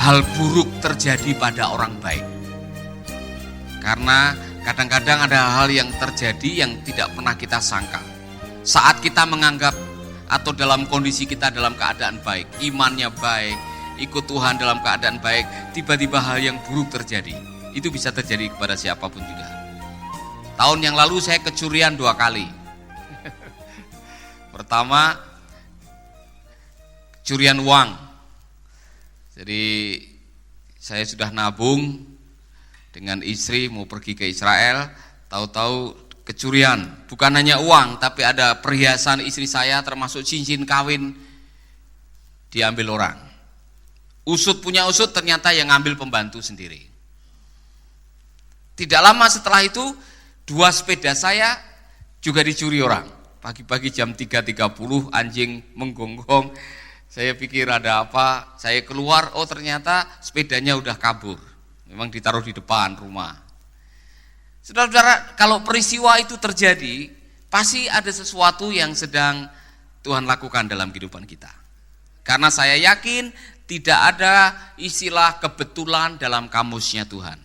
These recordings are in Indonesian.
hal buruk terjadi pada orang baik. Karena kadang-kadang ada hal yang terjadi yang tidak pernah kita sangka. Saat kita menganggap atau dalam kondisi kita dalam keadaan baik, imannya baik, ikut Tuhan dalam keadaan baik, tiba-tiba hal yang buruk terjadi. Itu bisa terjadi kepada siapapun juga. Tahun yang lalu saya kecurian 2 kali. Pertama, curian uang. Jadi saya sudah nabung dengan istri mau pergi ke Israel, tahu-tahu kecurian. Bukan hanya uang, tapi ada perhiasan istri saya termasuk cincin kawin diambil orang. Usut punya usut, ternyata yang ngambil pembantu sendiri. Tidak lama setelah itu 2 sepeda saya juga dicuri orang. Pagi-pagi jam 3.30 anjing menggonggong. Saya pikir ada apa, saya keluar, oh ternyata sepedanya udah kabur. Memang ditaruh di depan rumah. Saudara-saudara, kalau peristiwa itu terjadi, pasti ada sesuatu yang sedang Tuhan lakukan dalam kehidupan kita. Karena saya yakin tidak ada istilah kebetulan dalam kamusnya Tuhan.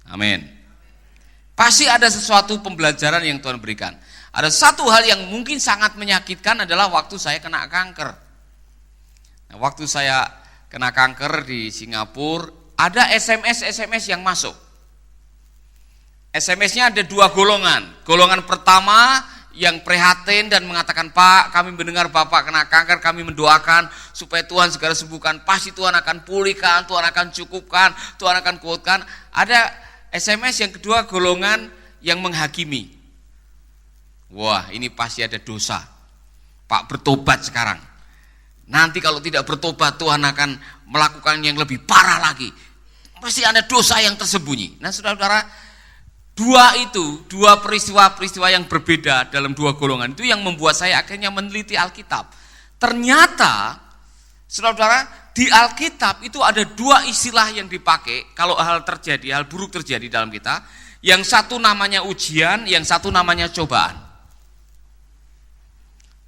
Amin. Pasti ada sesuatu pembelajaran yang Tuhan berikan. Ada satu hal yang mungkin sangat menyakitkan adalah waktu saya kena kanker. Nah, waktu saya kena kanker di Singapura, ada SMS yang masuk. SMS-nya ada 2 golongan. Golongan pertama yang prihatin dan mengatakan, Pak, kami mendengar Bapak kena kanker, kami mendoakan supaya Tuhan segera sembuhkan. Pasti Tuhan akan pulihkan, Tuhan akan cukupkan, Tuhan akan kuatkan. Ada SMS yang kedua, golongan yang menghakimi. Wah, ini pasti ada dosa. Pak, bertobat sekarang. Nanti kalau tidak bertobat, Tuhan akan melakukan yang lebih parah lagi. Pasti ada dosa yang tersembunyi. Nah, saudara-saudara, 2 peristiwa-peristiwa yang berbeda dalam 2 golongan itu yang membuat saya akhirnya meneliti Alkitab. Ternyata, saudara-saudara, di Alkitab itu ada 2 istilah yang dipakai kalau hal buruk terjadi dalam kita. Yang satu namanya ujian, yang satu namanya cobaan.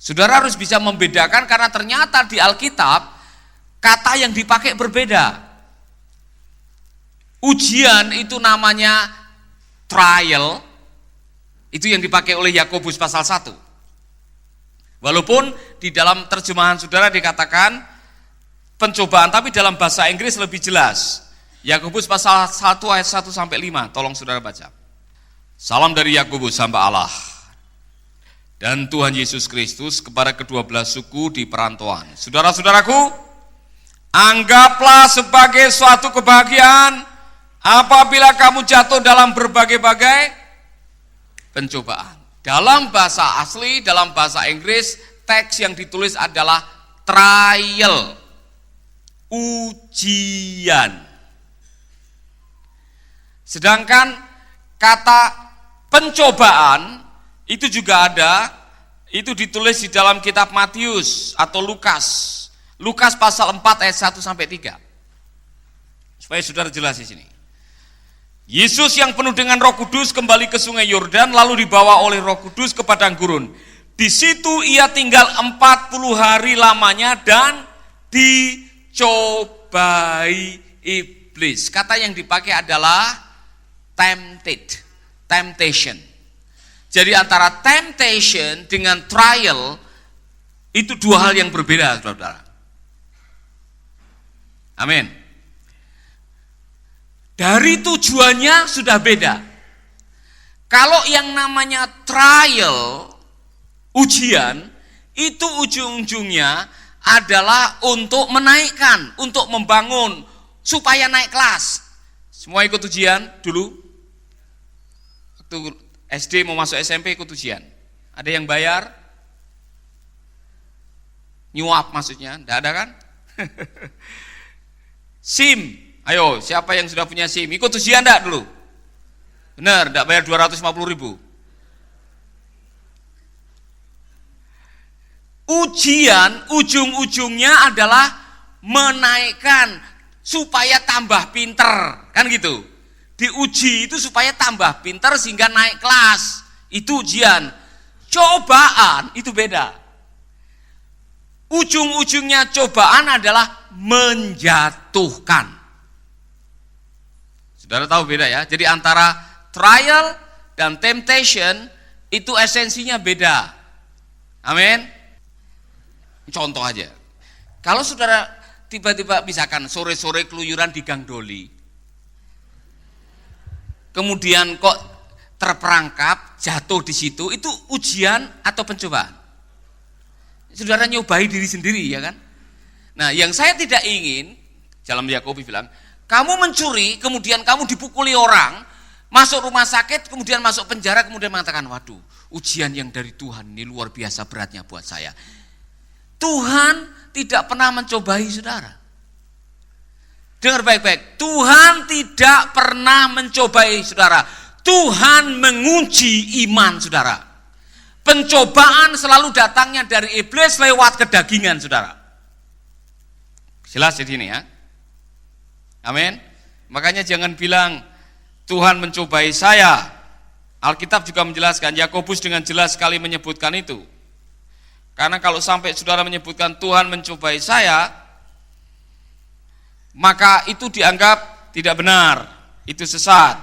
Saudara harus bisa membedakan karena ternyata di Alkitab kata yang dipakai berbeda. Ujian itu namanya trial, itu yang dipakai oleh Yakobus pasal 1. Walaupun di dalam terjemahan saudara dikatakan pencobaan, tapi dalam bahasa Inggris lebih jelas. Yakobus pasal 1 ayat 1 sampai 5, tolong saudara baca. Salam dari Yakobus hamba Allah dan Tuhan Yesus Kristus kepada ke-12 suku di perantauan. Saudara-saudaraku, anggaplah sebagai suatu kebahagiaan apabila kamu jatuh dalam berbagai-bagai pencobaan. Dalam bahasa asli, dalam bahasa Inggris, teks yang ditulis adalah trial, ujian. Sedangkan kata pencobaan itu juga ada, itu ditulis di dalam kitab Matius atau Lukas. Lukas pasal 4 ayat 1 sampai 3. Supaya saudara jelas di sini. Yesus yang penuh dengan Roh Kudus kembali ke Sungai Yordan lalu dibawa oleh Roh Kudus ke padang gurun. Di situ ia tinggal 40 hari lamanya dan dicobai iblis. Kata yang dipakai adalah temptation. Jadi antara temptation dengan trial itu 2 hal yang berbeda, saudara. Amin. Dari tujuannya sudah beda. Kalau yang namanya trial, ujian, itu ujung-ujungnya adalah untuk menaikkan, untuk membangun, supaya naik kelas. Semua ikut ujian dulu? Waktu SD mau masuk SMP ikut ujian. Ada yang bayar? Nyuap maksudnya, enggak ada kan? SIM, ayo siapa yang sudah punya SIM? Ikut ujian enggak dulu? Benar, enggak bayar 250.000. Ujian ujung-ujungnya adalah menaikkan supaya tambah pinter, kan gitu. Diuji itu supaya tambah pintar sehingga naik kelas. Itu ujian. Cobaan itu beda. Ujung-ujungnya cobaan adalah menjatuhkan. Saudara tahu beda ya? Jadi antara trial dan temptation itu esensinya beda. Amin. Contoh aja. Kalau saudara tiba-tiba misalkan sore-sore keluyuran di Gang Doli, kemudian kok terperangkap, jatuh di situ, itu ujian atau pencobaan? Saudara nyobai diri sendiri ya kan? Nah, yang saya tidak ingin, dalam Yakobus bilang, kamu mencuri, kemudian kamu dipukuli orang, masuk rumah sakit, kemudian masuk penjara, kemudian mengatakan, waduh, ujian yang dari Tuhan ini luar biasa beratnya buat saya. Tuhan tidak pernah mencobai saudara. Dengar baik-baik, Tuhan tidak pernah mencobai saudara. Tuhan menguji iman saudara. Pencobaan selalu datangnya dari iblis lewat kedagingan saudara. Jelas di sini ya. Amin. Makanya jangan bilang Tuhan mencobai saya. Alkitab juga menjelaskan, Yakobus dengan jelas sekali menyebutkan itu. Karena kalau sampai saudara menyebutkan Tuhan mencobai saya, maka itu dianggap tidak benar, itu sesat.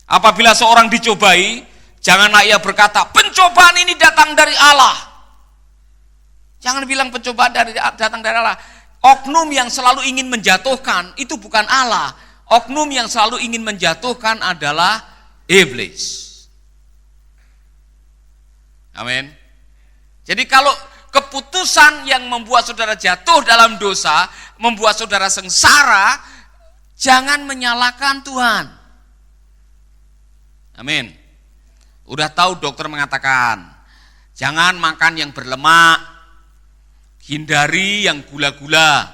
Apabila seorang dicobai, janganlah ia berkata, pencobaan ini datang dari Allah. Jangan bilang pencobaan datang dari Allah. Oknum yang selalu ingin menjatuhkan, itu bukan Allah. Oknum yang selalu ingin menjatuhkan adalah iblis. Amin. Jadi kalau keputusan yang membuat saudara jatuh dalam dosa, membuat saudara sengsara, jangan menyalahkan Tuhan. Amin. Udah tahu dokter mengatakan, jangan makan yang berlemak, hindari yang gula-gula,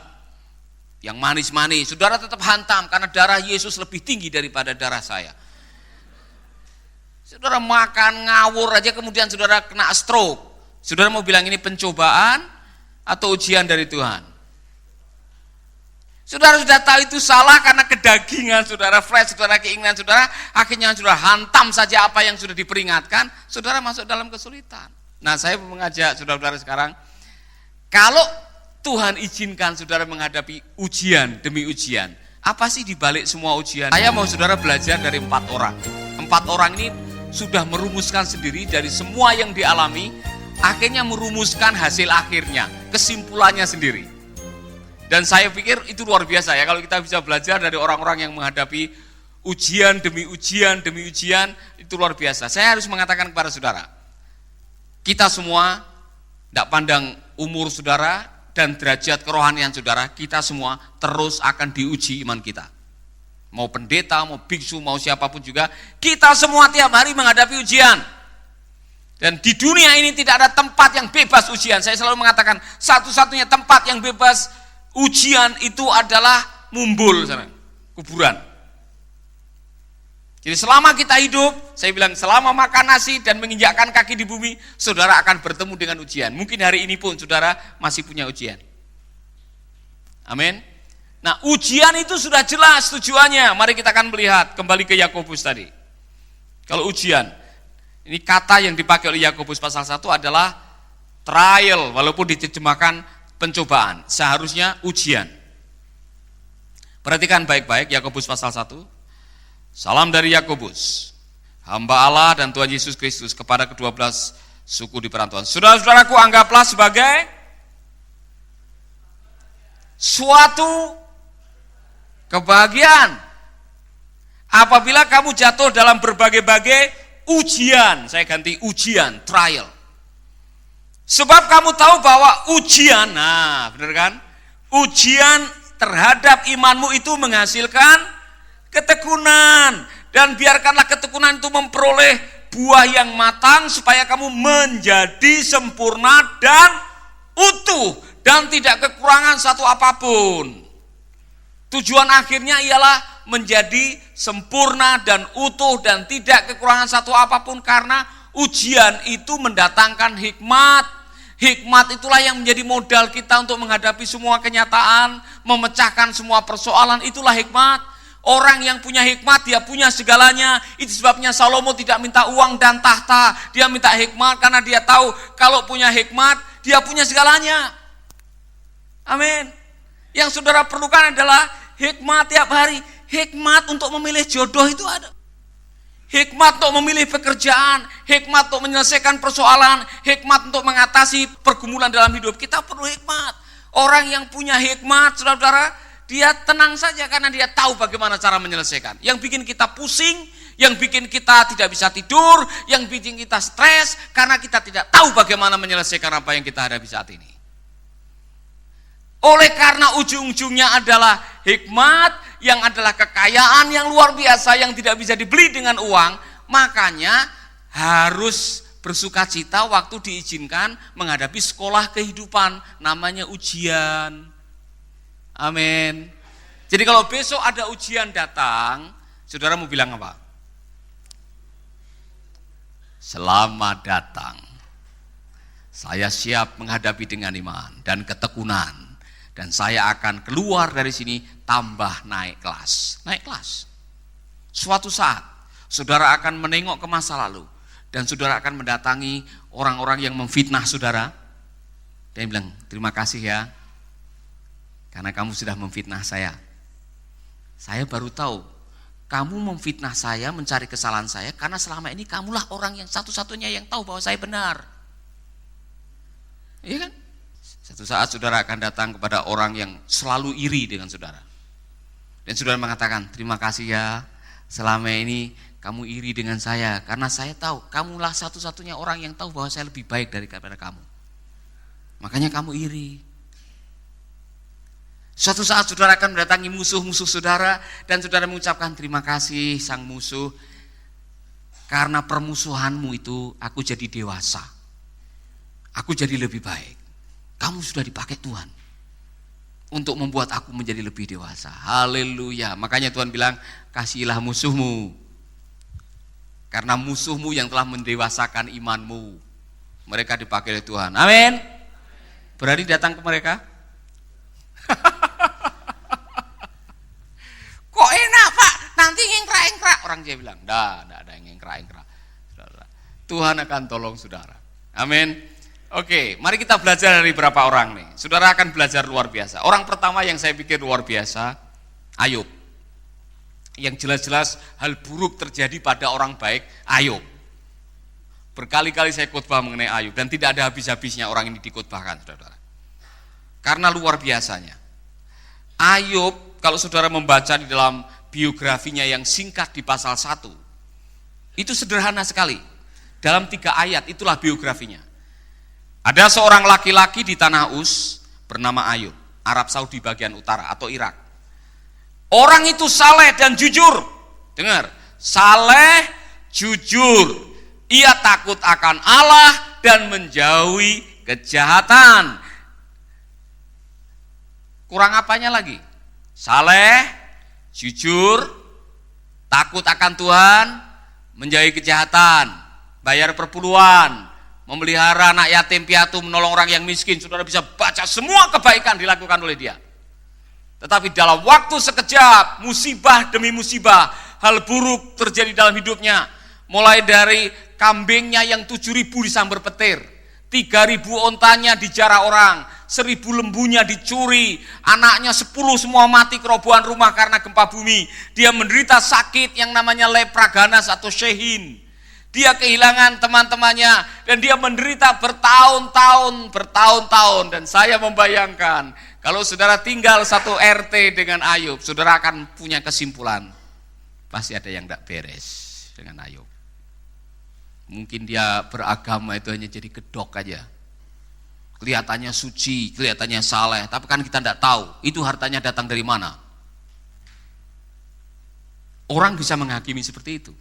yang manis-manis. Saudara tetap hantam karena darah Yesus lebih tinggi daripada darah saya. Saudara makan ngawur aja kemudian saudara kena stroke. Saudara mau bilang ini pencobaan atau ujian dari Tuhan? Saudara sudah tahu itu salah karena kedagingan saudara, flesh saudara, keinginan saudara, akhirnya saudara hantam saja apa yang sudah diperingatkan, saudara masuk dalam kesulitan. Nah, saya mengajak saudara-saudara sekarang, kalau Tuhan izinkan saudara menghadapi ujian demi ujian, apa sih dibalik semua ujian? Saya mau saudara belajar dari 4 orang. 4 orang ini sudah merumuskan sendiri dari semua yang dialami, akhirnya merumuskan hasil akhirnya, kesimpulannya sendiri. Dan saya pikir itu luar biasa ya, kalau kita bisa belajar dari orang-orang yang menghadapi ujian demi ujian demi ujian, itu luar biasa. Saya harus mengatakan kepada saudara, kita semua, tidak pandang umur saudara dan derajat kerohanian saudara, kita semua terus akan diuji iman kita. Mau pendeta, mau biksu, mau siapapun juga, kita semua tiap hari menghadapi ujian. Dan di dunia ini tidak ada tempat yang bebas ujian. Saya selalu mengatakan satu-satunya tempat yang bebas ujian itu adalah mumbul sana, kuburan. Jadi selama kita hidup, saya bilang selama makan nasi dan menginjakkan kaki di bumi, saudara akan bertemu dengan ujian. Mungkin hari ini pun saudara masih punya ujian. Amin. Nah, ujian itu sudah jelas tujuannya. Mari kita akan melihat kembali ke Yakobus tadi. Kalau ujian, ini kata yang dipakai oleh Yakobus pasal 1 adalah trial, walaupun diterjemahkan pencobaan, seharusnya ujian. Perhatikan baik-baik Yakobus pasal 1. Salam dari Yakobus, hamba Allah dan Tuhan Yesus Kristus kepada ke-12 suku di perantauan. Saudara-saudaraku, anggaplah sebagai suatu kebahagiaan apabila kamu jatuh dalam berbagai-bagai ujian, saya ganti ujian, trial. Sebab kamu tahu bahwa ujian, nah benar kan? Ujian terhadap imanmu itu menghasilkan ketekunan. Dan biarkanlah ketekunan itu memperoleh buah yang matang supaya kamu menjadi sempurna dan utuh dan tidak kekurangan satu apapun. Tujuan akhirnya ialah menjadi sempurna dan utuh dan tidak kekurangan satu apapun, karena ujian itu mendatangkan hikmat. Hikmat itulah yang menjadi modal kita untuk menghadapi semua kenyataan, memecahkan semua persoalan, itulah hikmat. Orang yang punya hikmat, dia punya segalanya. Itu sebabnya Salomo tidak minta uang dan tahta, dia minta hikmat karena dia tahu kalau punya hikmat, dia punya segalanya. Amin. Yang saudara perlukan adalah hikmat tiap hari. Hikmat untuk memilih jodoh itu ada. Hikmat untuk memilih pekerjaan, hikmat untuk menyelesaikan persoalan, hikmat untuk mengatasi pergumulan dalam hidup. Kita perlu hikmat. Orang yang punya hikmat, saudara-saudara, dia tenang saja karena dia tahu bagaimana cara menyelesaikan. Yang bikin kita pusing, yang bikin kita tidak bisa tidur, yang bikin kita stres karena kita tidak tahu bagaimana menyelesaikan apa yang kita hadapi saat ini. Oleh karena ujung-ujungnya adalah hikmat, yang adalah kekayaan yang luar biasa yang tidak bisa dibeli dengan uang, makanya harus bersukacita waktu diizinkan menghadapi sekolah kehidupan, namanya ujian. Amin. Jadi kalau besok ada ujian datang, saudara mau bilang apa? Selamat datang. Saya siap menghadapi dengan iman dan ketekunan. Dan saya akan keluar dari sini tambah naik kelas. Naik kelas. Suatu saat, saudara akan menengok ke masa lalu. Dan saudara akan mendatangi orang-orang yang memfitnah saudara. Dan bilang, terima kasih ya. Karena kamu sudah memfitnah saya. Saya baru tahu, kamu memfitnah saya, mencari kesalahan saya. Karena selama ini kamulah orang yang satu-satunya yang tahu bahwa saya benar. Iya kan? Satu saat saudara akan datang kepada orang yang selalu iri dengan saudara. Dan saudara mengatakan, terima kasih ya, selama ini kamu iri dengan saya. Karena saya tahu, kamulah satu-satunya orang yang tahu bahwa saya lebih baik daripada kamu. Makanya kamu iri. Suatu saat saudara akan mendatangi musuh-musuh saudara. Dan saudara mengucapkan, terima kasih sang musuh. Karena permusuhanmu itu, aku jadi dewasa. Aku jadi lebih baik. Kamu sudah dipakai Tuhan untuk membuat aku menjadi lebih dewasa. Haleluya. Makanya Tuhan bilang, kasihilah musuhmu. Karena musuhmu yang telah mendewasakan imanmu. Mereka dipakai oleh Tuhan. Amin. Berani datang ke mereka? Kok enak Pak? Nanti ngengkrak-ngengkrak. Orang dia bilang, tidak ada yang ngengkrak-ngengkrak. Tuhan akan tolong saudara. Amin. Oke, mari kita belajar dari beberapa orang nih. Saudara akan belajar luar biasa. Orang pertama yang saya pikir luar biasa, Ayub. Yang jelas-jelas hal buruk terjadi pada orang baik, Ayub. Berkali-kali saya khotbah mengenai Ayub dan tidak ada habis-habisnya orang ini dikhotbahkan, saudara. Karena luar biasanya. Ayub, kalau saudara membaca di dalam biografinya yang singkat di pasal 1, itu sederhana sekali. Dalam 3 ayat itulah biografinya. Ada seorang laki-laki di tanah Uz bernama Ayub, Arab Saudi bagian utara atau Irak. Orang itu saleh dan jujur. Dengar, saleh, jujur. Ia takut akan Allah dan menjauhi kejahatan. Kurang apanya lagi? Saleh, jujur, takut akan Tuhan, menjauhi kejahatan, bayar perpuluhan, memelihara anak yatim piatu, menolong orang yang miskin. Saudara bisa baca semua kebaikan dilakukan oleh dia. Tetapi dalam waktu sekejap, musibah demi musibah, hal buruk terjadi dalam hidupnya. Mulai dari kambingnya yang 7.000 disambar petir, 3.000 ontanya dijarah orang, 1.000 lembunya dicuri, anaknya 10 semua mati kerobohan rumah karena gempa bumi. Dia menderita sakit yang namanya lepra ganas atau shehin. Dia kehilangan teman-temannya dan dia menderita bertahun-tahun. Dan saya membayangkan kalau saudara tinggal satu RT dengan Ayub, saudara akan punya kesimpulan, pasti ada yang tidak beres dengan Ayub. Mungkin dia beragama itu hanya jadi kedok aja. Kelihatannya suci, kelihatannya saleh, tapi kan kita tidak tahu itu hartanya datang dari mana. Orang bisa menghakimi seperti itu.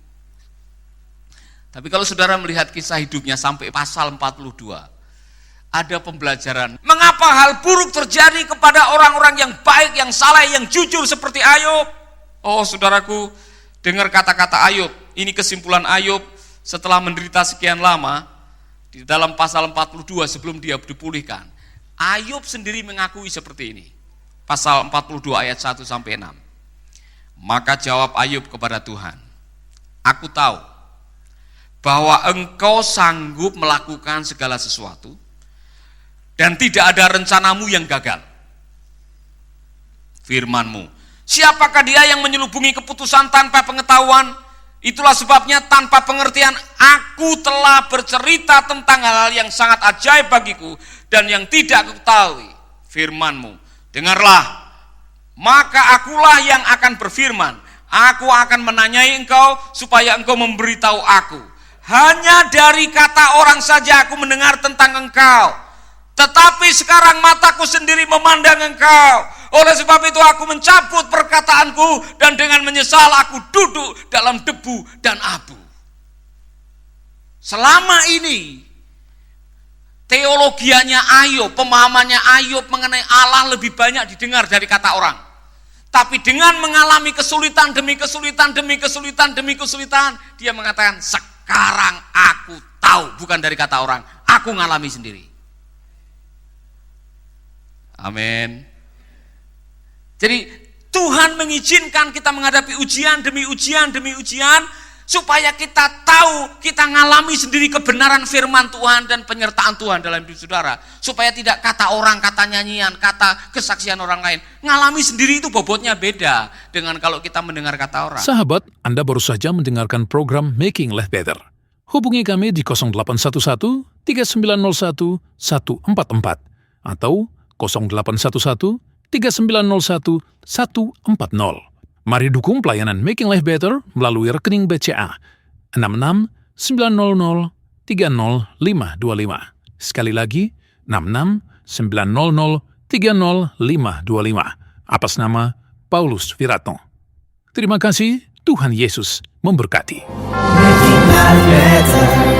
Tapi kalau saudara melihat kisah hidupnya sampai pasal 42, ada pembelajaran. Mengapa hal buruk terjadi kepada orang-orang yang baik, yang saleh, yang jujur seperti Ayub? Oh saudaraku, dengar kata-kata Ayub. Ini kesimpulan Ayub setelah menderita sekian lama. Di dalam pasal 42 sebelum dia dipulihkan, Ayub sendiri mengakui seperti ini. Pasal 42 ayat 1-6. Maka jawab Ayub kepada Tuhan, aku tahu bahwa engkau sanggup melakukan segala sesuatu dan tidak ada rencanamu yang gagal. firman-Mu. Siapakah dia yang menyelubungi keputusan tanpa pengetahuan? Itulah sebabnya tanpa pengertian aku telah bercerita tentang hal-hal yang sangat ajaib bagiku dan yang tidak aku ketahui. Firman-Mu, dengarlah, maka akulah yang akan berfirman. Aku akan menanyai engkau supaya engkau memberitahu aku. Hanya dari kata orang saja aku mendengar tentang engkau, tetapi sekarang mataku sendiri memandang engkau. Oleh sebab itu aku mencabut perkataanku dan dengan menyesal aku duduk dalam debu dan abu. Selama ini teologianya Ayub, pemahamannya Ayub mengenai Allah lebih banyak didengar dari kata orang. Tapi dengan mengalami kesulitan demi kesulitan demi kesulitan demi kesulitan, dia mengatakan sekarang aku tahu, bukan dari kata orang, aku ngalami sendiri. Amin. Jadi Tuhan mengizinkan kita menghadapi ujian demi ujian demi ujian supaya kita tahu, kita ngalami sendiri kebenaran firman Tuhan dan penyertaan Tuhan dalam hidup saudara. Supaya tidak kata orang, kata nyanyian, kata kesaksian orang lain. Ngalami sendiri itu bobotnya beda dengan kalau kita mendengar kata orang. Sahabat, Anda baru saja mendengarkan program Making Life Better. Hubungi kami di 0811 3901 144 atau 0811 3901 140. Mari dukung pelayanan Making Life Better melalui rekening BCA 66 900 30525. Sekali lagi, 66 900 30525. Atas nama Paulus Wiratno. Terima kasih, Tuhan Yesus memberkati. Making life better.